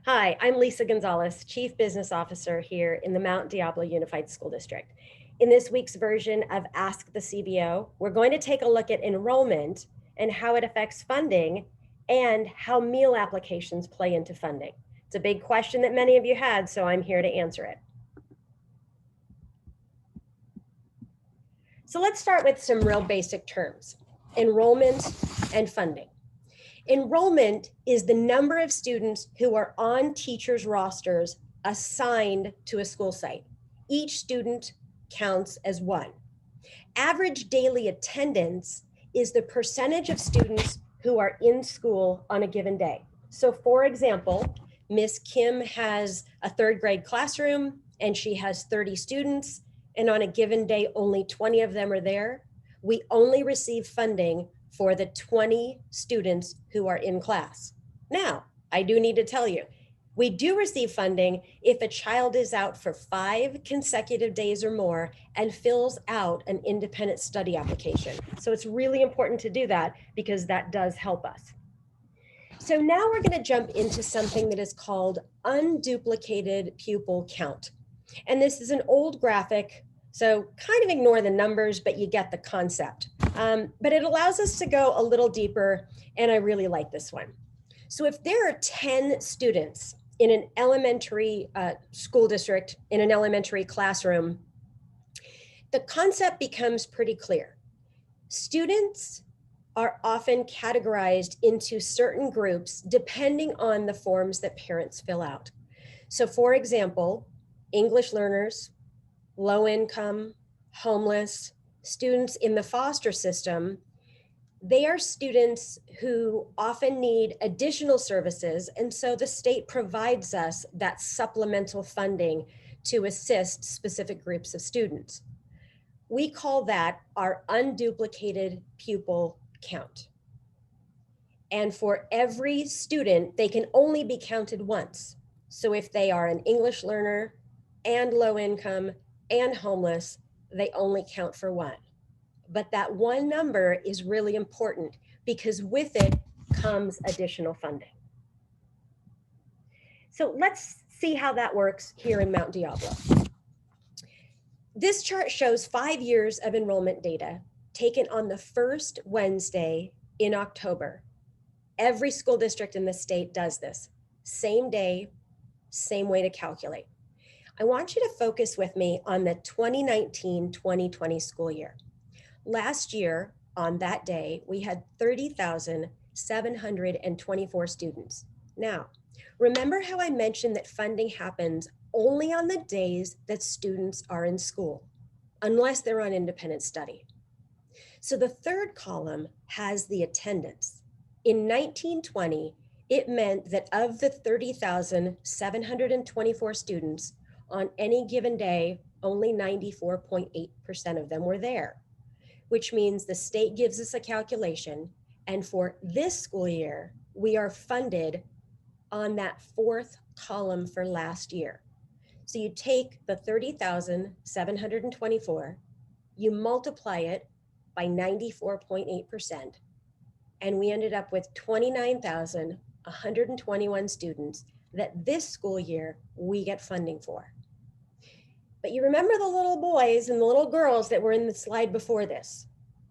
Hi, I'm Lisa Gonzalez, Chief Business Officer here in the Mount Diablo Unified School District. In this week's version of Ask the CBO, we're going to take a look at enrollment and how it affects funding and how meal applications play into funding. It's a big question that many of you had, so I'm here to answer it. So let's start with some real basic terms: enrollment and funding. Enrollment is the number of students who are on teachers' rosters assigned to a school site. Each student counts as one. Average daily attendance is the percentage of students who are in school on a given day. So for example, Miss Kim has a third grade classroom and she has 30 students, and on a given day, only 20 of them are there. We only receive funding for the 20 students who are in class. Now, I do need to tell you, we do receive funding if a child is out for 5 consecutive days or more and fills out an independent study application. So it's really important to do that because that does help us. So now we're going to jump into something that is called unduplicated pupil count. And this is an old graphic, so kind of ignore the numbers, but you get the concept. But it allows us to go a little deeper, and I really like this one. So if there are 10 students in an elementary school district, in an elementary classroom, the concept becomes pretty clear. Students are often categorized into certain groups depending on the forms that parents fill out. So for example, English learners, low income, homeless, students in the foster system, they are students who often need additional services, and so the state provides us that supplemental funding to assist specific groups of students. We call that our unduplicated pupil count. And for every student, they can only be counted once. So if they are an English learner and low income and homeless, they only count for one. But that one number is really important because with it comes additional funding. So let's see how that works here in Mount Diablo. This chart shows 5 years of enrollment data taken on the first Wednesday in October. Every school district in the state does this. Same day, same way to calculate. I want you to focus with me on the 2019-2020 school year. Last year, on that day, we had 30,724 students. Now, remember how I mentioned that funding happens only on the days that students are in school, unless they're on independent study. So the third column has the attendance. In 1920, it meant that of the 30,724 students, on any given day, only 94.8% of them were there, which means the state gives us a calculation, and for this school year, we are funded on that fourth column for last year. So you take the 30,724, you multiply it by 94.8%, and we ended up with 29,121 students that this school year we get funding for. But you remember the little boys and the little girls that were in the slide before this.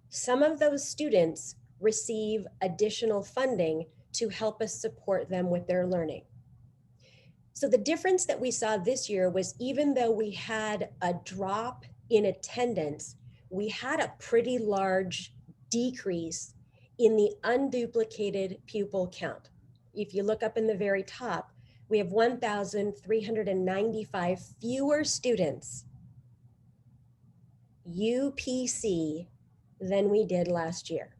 Some of those students receive additional funding to help us support them with their learning. So the difference that we saw this year was, even though we had a drop in attendance, we had a pretty large decrease in the unduplicated pupil count. If you look up in the very top, we have 1,395 fewer students, UPC, than we did last year.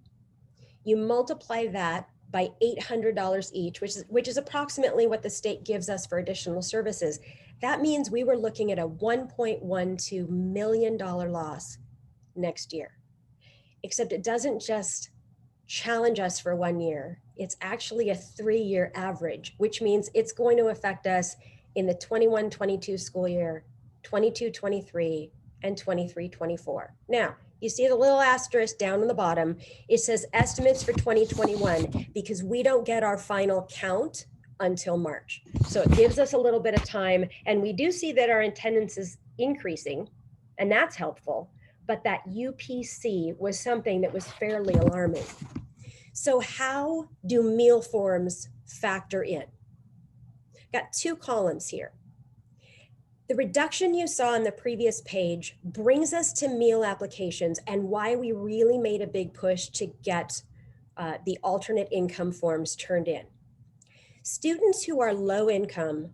You multiply that by $800 each, which is approximately what the state gives us for additional services. That means we were looking at a $1.12 million loss next year. Except it doesn't just challenge us for 1 year. It's actually a 3-year average, which means it's going to affect us in the 21-22 school year, 22-23, and 23-24. Now, you see the little asterisk down on the bottom. It says estimates for 2021 because we don't get our final count until March. So it gives us a little bit of time, and we do see that our attendance is increasing, and that's helpful, but that UPC was something that was fairly alarming. So how do meal forms factor in? Got two columns here. The reduction you saw on the previous page brings us to meal applications and why we really made a big push to get the alternate income forms turned in. Students who are low income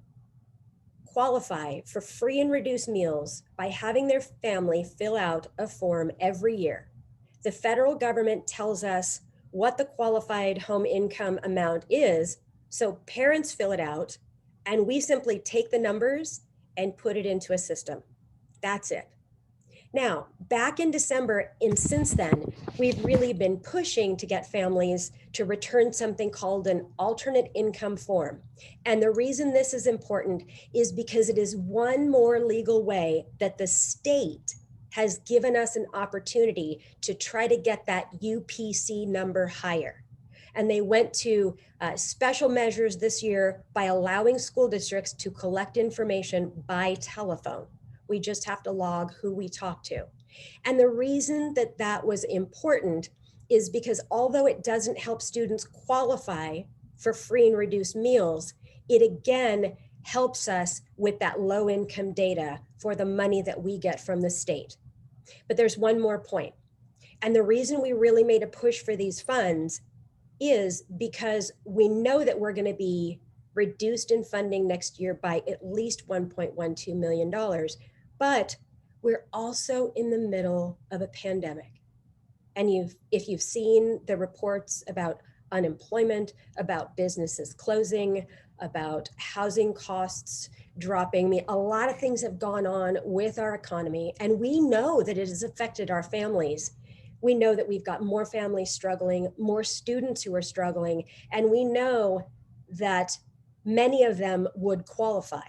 qualify for free and reduced meals by having their family fill out a form every year. The federal government tells us what the qualified home income amount is, so parents fill it out, and we simply take the numbers and put it into a system. That's it. Now, back in December and since then, we've really been pushing to get families to return something called an alternate income form. And the reason this is important is because it is one more legal way that the state has given us an opportunity to try to get that UPC number higher. And they went to special measures this year by allowing school districts to collect information by telephone. We just have to log who we talk to. And the reason that that was important is because although it doesn't help students qualify for free and reduced meals, it again helps us with that low income data for the money that we get from the state. But there's one more point. And the reason we really made a push for these funds is because we know that we're going to be reduced in funding next year by at least $1.12 million. But we're also in the middle of a pandemic. And if you've seen the reports about unemployment, about businesses closing, about housing costs dropping, I mean, a lot of things have gone on with our economy, and we know that it has affected our families. We know that we've got more families struggling, more students who are struggling, and we know that many of them would qualify.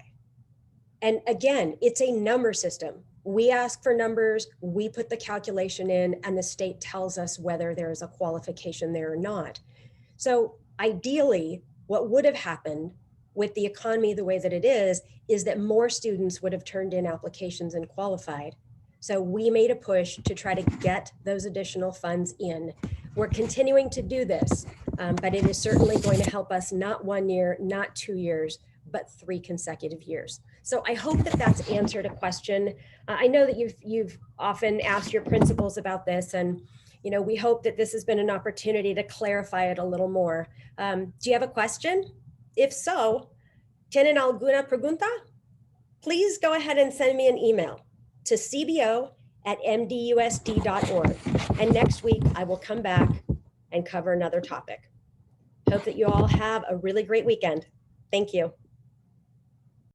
And again, it's a number system. We ask for numbers, we put the calculation in, and the state tells us whether there's a qualification there or not. So ideally, what would have happened with the economy the way that it is that more students would have turned in applications and qualified. So we made a push to try to get those additional funds in. We're continuing to do this, but it is certainly going to help us not 1 year, not 2 years, but 3 consecutive years. So I hope that that's answered a question. I know that you've often asked your principals about this, and we hope that this has been an opportunity to clarify it a little more. Do you have a question? If so, ¿tienen alguna pregunta? Please go ahead and send me an email to cbo@mdusd.org. And next week, I will come back and cover another topic. Hope that you all have a really great weekend. Thank you.